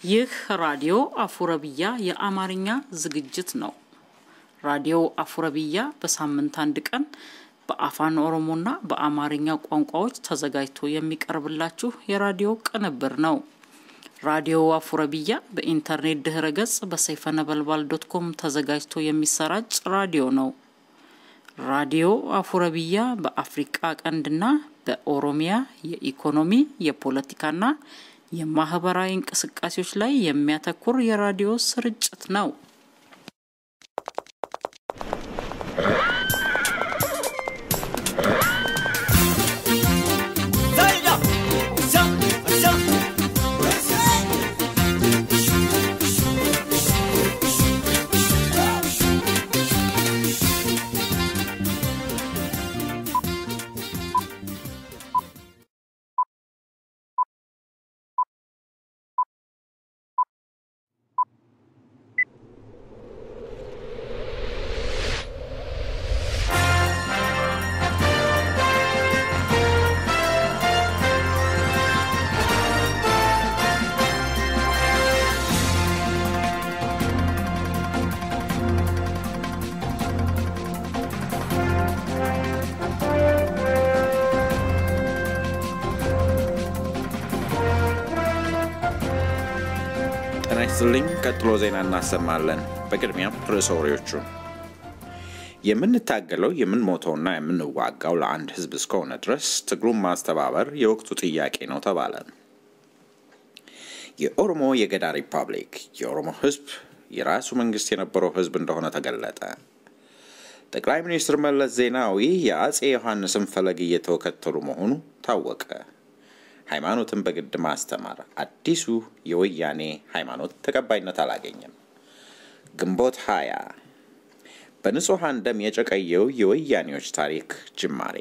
ይህ ራዲዮ አፉረቢያ የአማርኛ ዝግጅት ነው። ራዲዮ አፉረቢያ በሳምንት አንድ ቀን በአፋን ኦሮሞና በአማርኛ ቋንቋዎች ተዘጋጅቶ የሚቀርብላችሁ የራዲዮ ቅንብር ነው። ራዲዮ አፉረቢያ በኢንተርኔት ድህረገጽ በሰይፈነበልባል.com ተዘጋጅቶ የሚሰራጭ ራዲዮ ነው። ራዲዮ አፉረቢያ በአፍሪካ ቀንድና በኦሮሚያ የኢኮኖሚ የፖለቲካና የማህበራዊ እንቅስቃሴዎች ላይ የሚያተኩር የራዲዮ ስርጭት ነው። ሊንክ ቀጥሎ ዜና እናሰማለን። በቅድሚያም ርዕሰ ወሬዎቹ የምንታገለው የምንሞተውና የምንዋጋው ለአንድ ህዝብ እስከሆነ ድረስ ትግሉን ማስተባበር የወቅቱ ጥያቄ ነው ተባለ። የኦሮሞ የገዳ ሪፐብሊክ የኦሮሞ ህዝብ የራሱ መንግስት የነበረው ህዝብ እንደሆነ ተገለጠ። ጠቅላይ ሚኒስትር መለስ ዜናዊ የአጼ ዮሐንስን ፈለግ እየተከተሉ መሆኑ ታወቀ። ሃይማኖትን በግድ ማስተማር አዲሱ የወያኔ ሃይማኖት ተቀባይነት አላገኘም። ግንቦት 20 በንጹሃን ደም የጨቀየው የወያኔዎች ታሪክ ጅማሬ።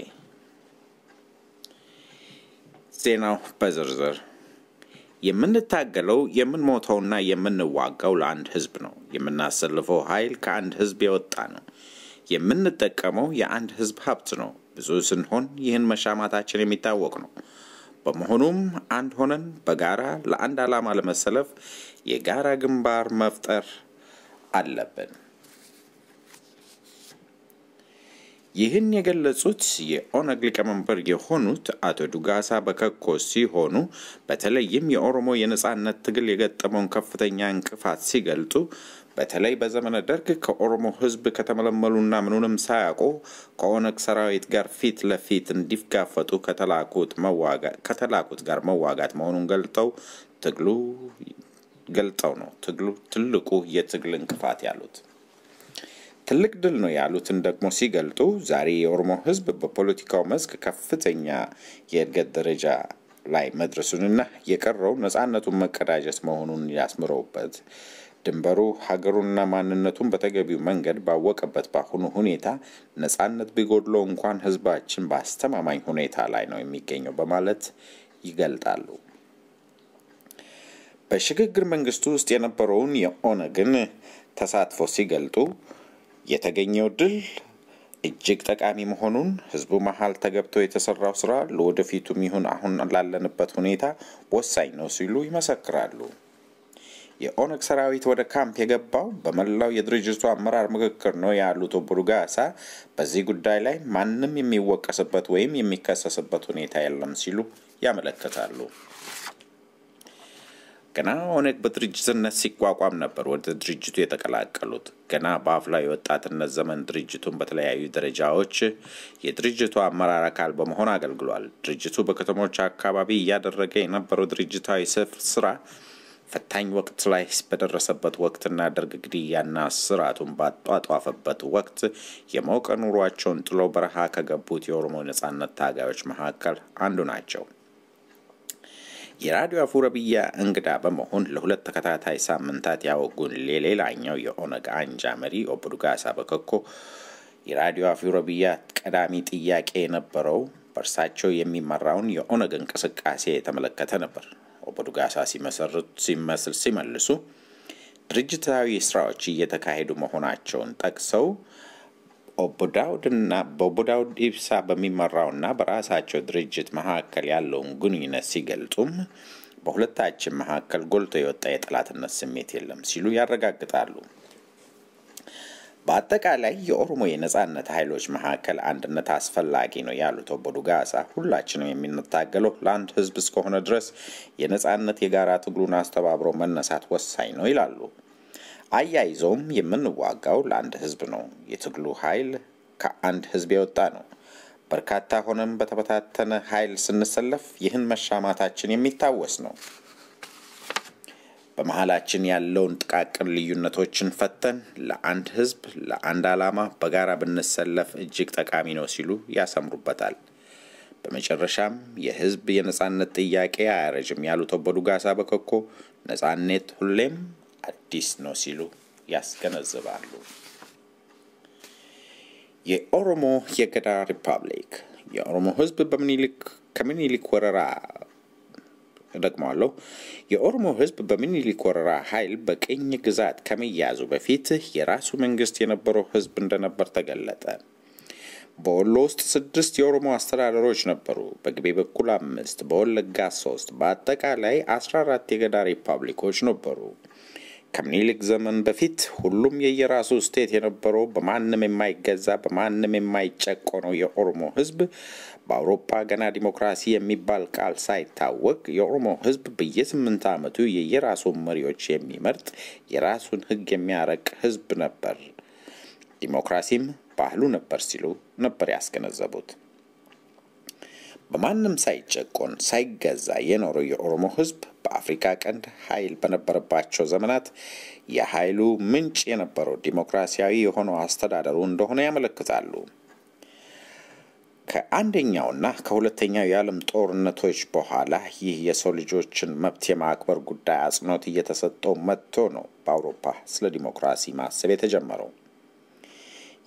ዜናው በዝርዝር የምንታገለው የምንሞተውና የምንዋጋው ለአንድ ህዝብ ነው። የምናሰልፈው ኃይል ከአንድ ህዝብ የወጣ ነው። የምንጠቀመው የአንድ ህዝብ ሀብት ነው። ብዙ ስንሆን ይህን መሻማታችን የሚታወቅ ነው። በመሆኑም አንድ ሆነን በጋራ ለአንድ ዓላማ ለመሰለፍ የጋራ ግንባር መፍጠር አለብን። ይህን የገለጹት የኦነግ ሊቀመንበር የሆኑት አቶ ዱጋሳ በከኮ ሲሆኑ በተለይም የኦሮሞ የነጻነት ትግል የገጠመውን ከፍተኛ እንቅፋት ሲገልጡ በተለይ በዘመነ ደርግ ከኦሮሞ ህዝብ ከተመለመሉና ምንንም ሳያውቁ ከኦነግ ሰራዊት ጋር ፊት ለፊት እንዲጋፈጡ ከተላኩት ጋር መዋጋት መሆኑን ገልጠው ነው ትግሉ ትልቁ የትግል እንቅፋት ያሉት። ትልቅ ድል ነው ያሉትን ደግሞ ሲገልጡ ዛሬ የኦሮሞ ህዝብ በፖለቲካው መስክ ከፍተኛ የእድገት ደረጃ ላይ መድረሱንና የቀረው ነጻነቱን መቀዳጀት መሆኑን ያስምረውበት ድንበሩ ሀገሩንና ማንነቱን በተገቢው መንገድ ባወቀበት ባሁኑ ሁኔታ ነጻነት ቢጎድለው እንኳን ህዝባችን በአስተማማኝ ሁኔታ ላይ ነው የሚገኘው በማለት ይገልጣሉ። በሽግግር መንግስቱ ውስጥ የነበረውን የኦነግን ተሳትፎ ሲገልጡ የተገኘው ድል እጅግ ጠቃሚ መሆኑን ህዝቡ መሃል ተገብቶ የተሰራው ስራ ለወደፊቱም ይሁን አሁን ላለንበት ሁኔታ ወሳኝ ነው ሲሉ ይመሰክራሉ። የኦነግ ሰራዊት ወደ ካምፕ የገባው በመላው የድርጅቱ አመራር ምክክር ነው ያሉት ቡሩጋሳ በዚህ ጉዳይ ላይ ማንንም የሚወቀስበት ወይም የሚከሰስበት ሁኔታ የለም ሲሉ ያመለክታሉ። ገና ኦነግ በድርጅትነት ሲቋቋም ነበር ወደ ድርጅቱ የተቀላቀሉት። ገና በአፍላ የወጣትነት ዘመን ድርጅቱን በተለያዩ ደረጃዎች የድርጅቱ አመራር አካል በመሆን አገልግሏል። ድርጅቱ በከተሞች አካባቢ ያደረገ የነበረው ድርጅታዊ ስራ ፈታኝ ወቅት ላይ በደረሰበት ወቅትና ደርግ ግድያና ስርዓቱን ባጧጧፈበት ወቅት የሞቀ ኑሯቸውን ጥለው በረሃ ከገቡት የኦሮሞ ነጻነት ታጋዮች መካከል አንዱ ናቸው። የራዲዮ አፉረቢያ እንግዳ በመሆን ለሁለት ተከታታይ ሳምንታት ያወጉን ሌላኛው የኦነግ አንጃ መሪ ኦቦ ዱጋሳ በከኮ የራዲዮ አፉረቢያ ቀዳሚ ጥያቄ የነበረው በእርሳቸው የሚመራውን የኦነግ እንቅስቃሴ የተመለከተ ነበር። ኦቦ ዱጋሳ ሲመልሱ ድርጅታዊ ስራዎች እየተካሄዱ መሆናቸውን ጠቅሰው ኦቦ ዳውድ ኢብሳ በሚመራውና በራሳቸው ድርጅት መካከል ያለውን ግንኙነት ሲገልጹም በሁለታችን መካከል ጎልቶ የወጣ የጠላትነት ስሜት የለም ሲሉ ያረጋግጣሉ። በአጠቃላይ የኦሮሞ የነጻነት ኃይሎች መካከል አንድነት አስፈላጊ ነው ያሉት ኦቦ ዱጋሳ ሁላችንም የምንታገለው ለአንድ ህዝብ እስከሆነ ድረስ የነጻነት የጋራ ትግሉን አስተባብሮ መነሳት ወሳኝ ነው ይላሉ። አያይዘውም የምንዋጋው ለአንድ ህዝብ ነው። የትግሉ ኃይል ከአንድ ህዝብ የወጣ ነው። በርካታ ሆነን በተበታተነ ኃይል ስንሰለፍ ይህን መሻማታችን የሚታወስ ነው። በመሃላችን ያለውን ጥቃቅን ልዩነቶችን ፈተን ለአንድ ህዝብ ለአንድ ዓላማ በጋራ ብንሰለፍ እጅግ ጠቃሚ ነው ሲሉ ያሰምሩበታል። በመጨረሻም የህዝብ የነጻነት ጥያቄ አያረጅም ያሉት ኦቦ ዱጋሳ በከኮ ነጻነት ሁሌም አዲስ ነው ሲሉ ያስገነዝባሉ። የኦሮሞ የገዳ ሪፐብሊክ የኦሮሞ ህዝብ ከምኒልክ ወረራ ደግማለሁ የኦሮሞ ህዝብ በምኒልክ ወረራ ኃይል በቀኝ ግዛት ከመያዙ በፊት የራሱ መንግስት የነበረው ህዝብ እንደነበር ተገለጠ። በወሎ ውስጥ 6 የኦሮሞ አስተዳደሮች ነበሩ። በግቤ በኩል 5፣ በወለጋ 3፣ በአጠቃላይ 14 የገዳ ሪፐብሊኮች ነበሩ። ከምኒልክ ዘመን በፊት ሁሉም የየራሱ ስቴት የነበረው በማንም የማይገዛ በማንም የማይጨቆነው የኦሮሞ ህዝብ በአውሮፓ ገና ዲሞክራሲ የሚባል ቃል ሳይታወቅ የኦሮሞ ህዝብ በየ8 ዓመቱ የየራሱ መሪዎች የሚመርጥ የራሱን ህግ የሚያረቅ ህዝብ ነበር። ዲሞክራሲም ባህሉ ነበር ሲሉ ነበር ያስገነዘቡት። በማንም ሳይጨቆን ሳይገዛ የኖረው የኦሮሞ ህዝብ በአፍሪካ ቀንድ ኃይል በነበረባቸው ዘመናት የኃይሉ ምንጭ የነበረው ዲሞክራሲያዊ የሆነው አስተዳደሩ እንደሆነ ያመለክታሉ። ከአንደኛውና ከሁለተኛው የዓለም ጦርነቶች በኋላ ይህ የሰው ልጆችን መብት የማክበር ጉዳይ አጽንኦት እየተሰጠው መጥቶ ነው በአውሮፓ ስለ ዲሞክራሲ ማሰብ የተጀመረው።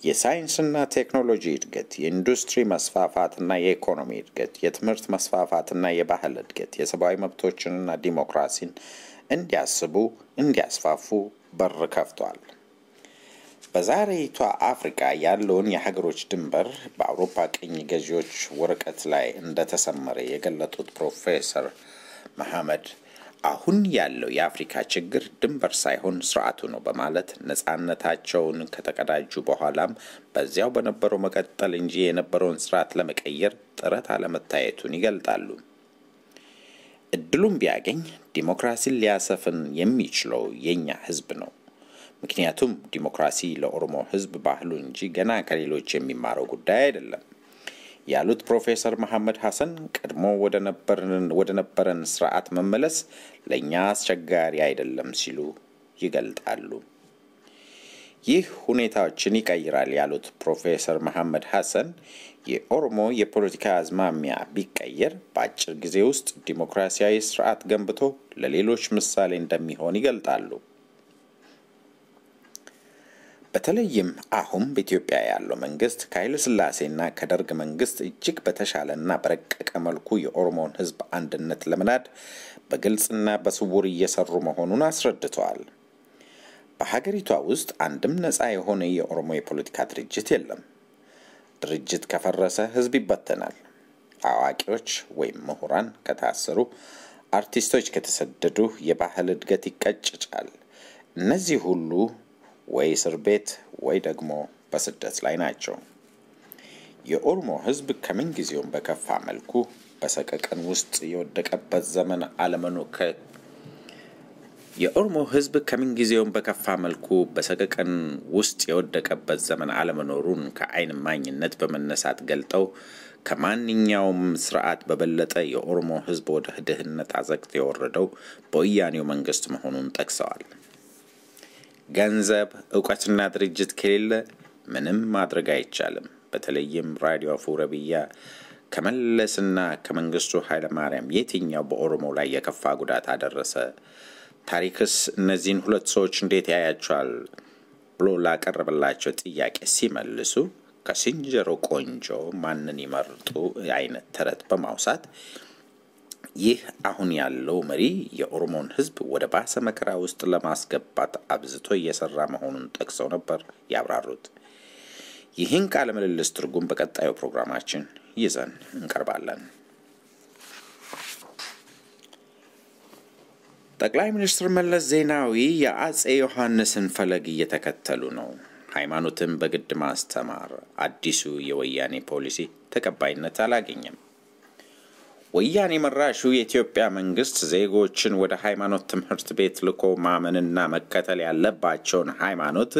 የሳይንስና ቴክኖሎጂ እድገት፣ የኢንዱስትሪ መስፋፋትና የኢኮኖሚ እድገት፣ የትምህርት መስፋፋትና የባህል እድገት የሰብአዊ መብቶችንና ዲሞክራሲን እንዲያስፋፉ በር ከፍቷል። በዛሬቷ አፍሪካ ያለውን የሀገሮች ድንበር በአውሮፓ ቅኝ ገዢዎች ወረቀት ላይ እንደተሰመረ የገለጡት ፕሮፌሰር መሐመድ አሁን ያለው የአፍሪካ ችግር ድንበር ሳይሆን ስርዓቱ ነው በማለት ነጻነታቸውን ከተቀዳጁ በኋላም በዚያው በነበረው መቀጠል እንጂ የነበረውን ስርዓት ለመቀየር ጥረት አለመታየቱን ይገልጣሉ። እድሉን ቢያገኝ ዲሞክራሲን ሊያሰፍን የሚችለው የኛ ህዝብ ነው። ምክንያቱም ዲሞክራሲ ለኦሮሞ ህዝብ ባህሉ እንጂ ገና ከሌሎች የሚማረው ጉዳይ አይደለም ያሉት ፕሮፌሰር መሐመድ ሐሰን ቀድሞ ወደ ነበረን ስርዓት መመለስ ለኛ አስቸጋሪ አይደለም ሲሉ ይገልጣሉ። ይህ ሁኔታዎችን ይቀይራል ያሉት ፕሮፌሰር መሐመድ ሐሰን የኦሮሞ የፖለቲካ አዝማሚያ ቢቀየር በአጭር ጊዜ ውስጥ ዲሞክራሲያዊ ስርዓት ገንብቶ ለሌሎች ምሳሌ እንደሚሆን ይገልጣሉ። በተለይም አሁን በኢትዮጵያ ያለው መንግስት ከኃይለ ሥላሴና ከደርግ መንግስት እጅግ በተሻለና በረቀቀ መልኩ የኦሮሞን ህዝብ አንድነት ለመናድ በግልጽና በስውር እየሰሩ መሆኑን አስረድተዋል። በሀገሪቷ ውስጥ አንድም ነፃ የሆነ የኦሮሞ የፖለቲካ ድርጅት የለም። ድርጅት ከፈረሰ ህዝብ ይበተናል። አዋቂዎች ወይም ምሁራን ከታሰሩ፣ አርቲስቶች ከተሰደዱ የባህል እድገት ይቀጭጫል። እነዚህ ሁሉ ወይ እስር ቤት ወይ ደግሞ በስደት ላይ ናቸው። የኦሮሞ ህዝብ ከምን ጊዜውም በከፋ መልኩ በሰቀቀን ውስጥ የወደቀበት ዘመን አለመኖሩን ከአይን ማኝነት በመነሳት ገልጠው ከማንኛውም ስርዓት በበለጠ የኦሮሞ ህዝብ ወደ ድህነት አዘቅት የወረደው በወያኔው መንግስት መሆኑን ጠቅሰዋል። ገንዘብ፣ ዕውቀትና ድርጅት ከሌለ ምንም ማድረግ አይቻልም። በተለይም ራዲዮ አፉረብያ ከመለስና ከመንግስቱ ኃይለ ማርያም የትኛው በኦሮሞ ላይ የከፋ ጉዳት አደረሰ? ታሪክስ እነዚህን ሁለት ሰዎች እንዴት ያያቸዋል ብሎ ላቀረበላቸው ጥያቄ ሲመልሱ ከሲንጀሮ ቆንጆ ማንን ይመርጡ አይነት ተረት በማውሳት ይህ አሁን ያለው መሪ የኦሮሞን ህዝብ ወደ ባሰ መከራ ውስጥ ለማስገባት አብዝቶ እየሰራ መሆኑን ጠቅሰው ነበር ያብራሩት። ይህን ቃለ ምልልስ ትርጉም በቀጣዩ ፕሮግራማችን ይዘን እንቀርባለን። ጠቅላይ ሚኒስትር መለስ ዜናዊ የአጼ ዮሐንስን ፈለግ እየተከተሉ ነው። ሃይማኖትን በግድ ማስተማር አዲሱ የወያኔ ፖሊሲ ተቀባይነት አላገኘም። ወያኔ መራሹ የኢትዮጵያ መንግስት ዜጎችን ወደ ሃይማኖት ትምህርት ቤት ልኮ ማመንና መከተል ያለባቸውን ሃይማኖት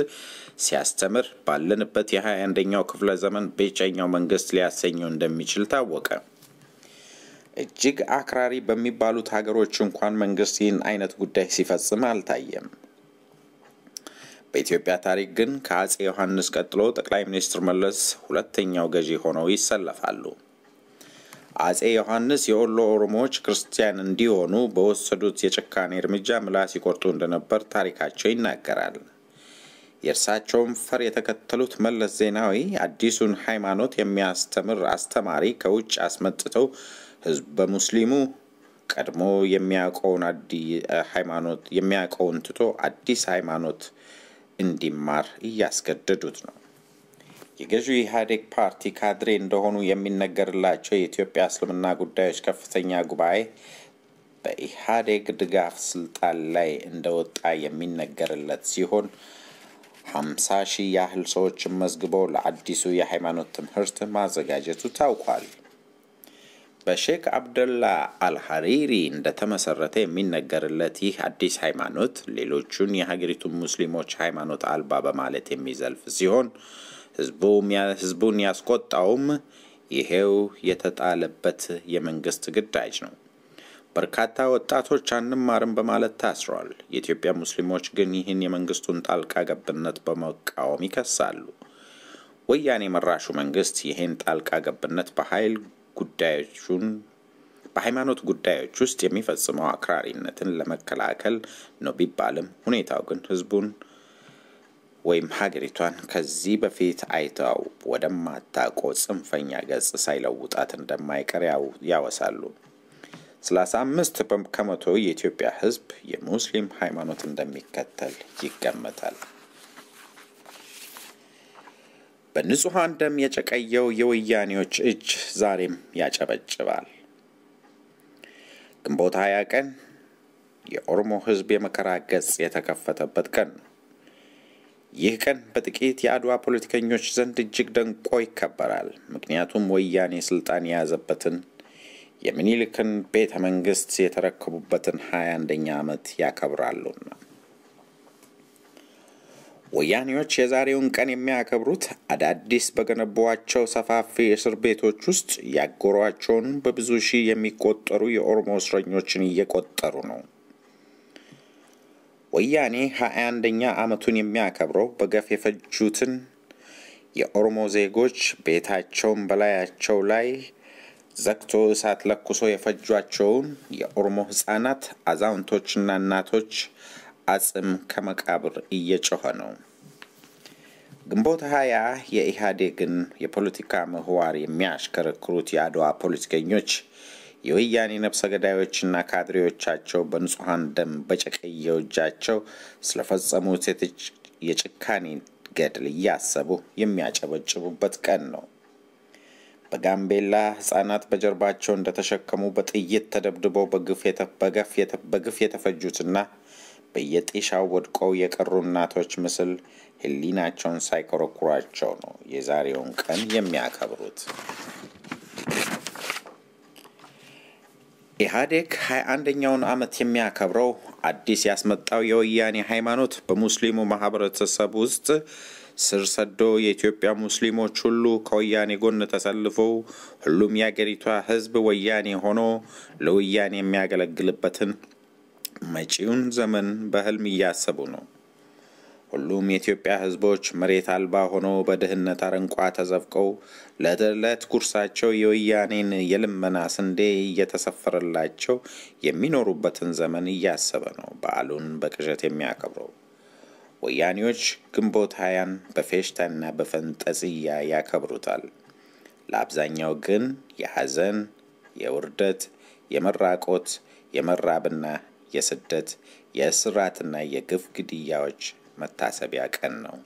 ሲያስተምር ባለንበት የ21ኛው ክፍለ ዘመን ብቸኛው መንግስት ሊያሰኘው እንደሚችል ታወቀ። እጅግ አክራሪ በሚባሉት ሀገሮች እንኳን መንግስት ይህን አይነት ጉዳይ ሲፈጽም አልታየም። በኢትዮጵያ ታሪክ ግን ከአጼ ዮሐንስ ቀጥሎ ጠቅላይ ሚኒስትር መለስ ሁለተኛው ገዢ ሆነው ይሰለፋሉ። አጼ ዮሐንስ የወሎ ኦሮሞዎች ክርስቲያን እንዲሆኑ በወሰዱት የጭካኔ እርምጃ ምላስ ይቆርጡ እንደነበር ታሪካቸው ይናገራል። የእርሳቸውም ፈር የተከተሉት መለስ ዜናዊ አዲሱን ሃይማኖት የሚያስተምር አስተማሪ ከውጭ አስመጥተው ህዝብ በሙስሊሙ ቀድሞ የሚያውቀውን ትቶ አዲስ ሃይማኖት እንዲማር እያስገደዱት ነው። የገዢው ኢህአዴግ ፓርቲ ካድሬ እንደሆኑ የሚነገርላቸው የኢትዮጵያ እስልምና ጉዳዮች ከፍተኛ ጉባኤ በኢህአዴግ ድጋፍ ስልጣን ላይ እንደወጣ የሚነገርለት ሲሆን 50,000 ያህል ሰዎችን መዝግቦ ለአዲሱ የሃይማኖት ትምህርት ማዘጋጀቱ ታውቋል። በሼክ አብደላ አልሐሪሪ እንደተመሰረተ የሚነገርለት ይህ አዲስ ሃይማኖት ሌሎቹን የሀገሪቱን ሙስሊሞች ሃይማኖት አልባ በማለት የሚዘልፍ ሲሆን ህዝቡን ያስቆጣውም ይሄው የተጣለበት የመንግስት ግዳጅ ነው። በርካታ ወጣቶች አንማርም በማለት ታስረዋል። የኢትዮጵያ ሙስሊሞች ግን ይህን የመንግስቱን ጣልቃ ገብነት በመቃወም ይከሳሉ። ወያኔ መራሹ መንግስት ይህን ጣልቃ ገብነት በሃይማኖት ጉዳዮች ውስጥ የሚፈጽመው አክራሪነትን ለመከላከል ነው ቢባልም ሁኔታው ግን ህዝቡን ወይም ሀገሪቷን ከዚህ በፊት አይተው ወደማታውቀው ጽንፈኛ ገጽ ሳይለውጣት እንደማይቀር ያወሳሉ። 35% የኢትዮጵያ ህዝብ የሙስሊም ሃይማኖት እንደሚከተል ይገመታል። በንጹሃን ደም የጨቀየው የወያኔዎች እጅ ዛሬም ያጨበጭባል። ግንቦት 20 ቀን የኦሮሞ ህዝብ የመከራ ገጽ የተከፈተበት ቀን ነው። ይህ ቀን በጥቂት የአድዋ ፖለቲከኞች ዘንድ እጅግ ደንቆ ይከበራል። ምክንያቱም ወያኔ ስልጣን የያዘበትን የሚኒልክን ቤተ መንግስት የተረከቡበትን 21ኛ ዓመት ያከብራሉና። ወያኔዎች የዛሬውን ቀን የሚያከብሩት አዳዲስ በገነቧቸው ሰፋፊ እስር ቤቶች ውስጥ ያጎሯቸውን በብዙ ሺህ የሚቆጠሩ የኦሮሞ እስረኞችን እየቆጠሩ ነው። ወያኔ 21ኛ ዓመቱን የሚያከብረው በገፍ የፈጁትን የኦሮሞ ዜጎች ቤታቸውን በላያቸው ላይ ዘግቶ እሳት ለኩሶ የፈጇቸውን የኦሮሞ ህፃናት፣ አዛውንቶችና እናቶች አጽም ከመቃብር እየጮኸ ነው። ግንቦት 20 የኢህአዴግን የፖለቲካ ምህዋር የሚያሽከረክሩት የአድዋ ፖለቲከኞች የወያኔ ነፍሰ ገዳዮችና ካድሬዎቻቸው በንጹሃን ደም በጨቀየው እጃቸው ስለፈጸሙት የጭካኔ ገድል እያሰቡ የሚያጨበጭቡበት ቀን ነው። በጋምቤላ ህፃናት በጀርባቸው እንደተሸከሙ በጥይት ተደብድበው በግፍ የተፈጁትና በየጤሻው ወድቀው የቀሩ እናቶች ምስል ህሊናቸውን ሳይኮረኩራቸው ነው የዛሬውን ቀን የሚያከብሩት። ኢህአዴግ 21ኛውን ዓመት የሚያከብረው አዲስ ያስመጣው የወያኔ ሃይማኖት በሙስሊሙ ማህበረሰብ ውስጥ ስር ሰዶ የኢትዮጵያ ሙስሊሞች ሁሉ ከወያኔ ጎን ተሰልፈው ሁሉም የአገሪቷ ህዝብ ወያኔ ሆኖ ለወያኔ የሚያገለግልበትን መጪውን ዘመን በህልም እያሰቡ ነው። ሁሉም የኢትዮጵያ ህዝቦች መሬት አልባ ሆነው በድህነት አረንቋ ተዘፍቀው ለዕለት ጉርሳቸው የወያኔን የልመና ስንዴ እየተሰፈረላቸው የሚኖሩበትን ዘመን እያሰበ ነው በዓሉን በቅዠት የሚያከብረው። ወያኔዎች ግንቦት 20ን በፌሽታና በፈንጠዝያ ያከብሩታል። ለአብዛኛው ግን የሐዘን፣ የውርደት፣ የመራቆት፣ የመራብና የስደት፣ የእስራትና የግፍ ግድያዎች መታሰቢያ ቀን ነው።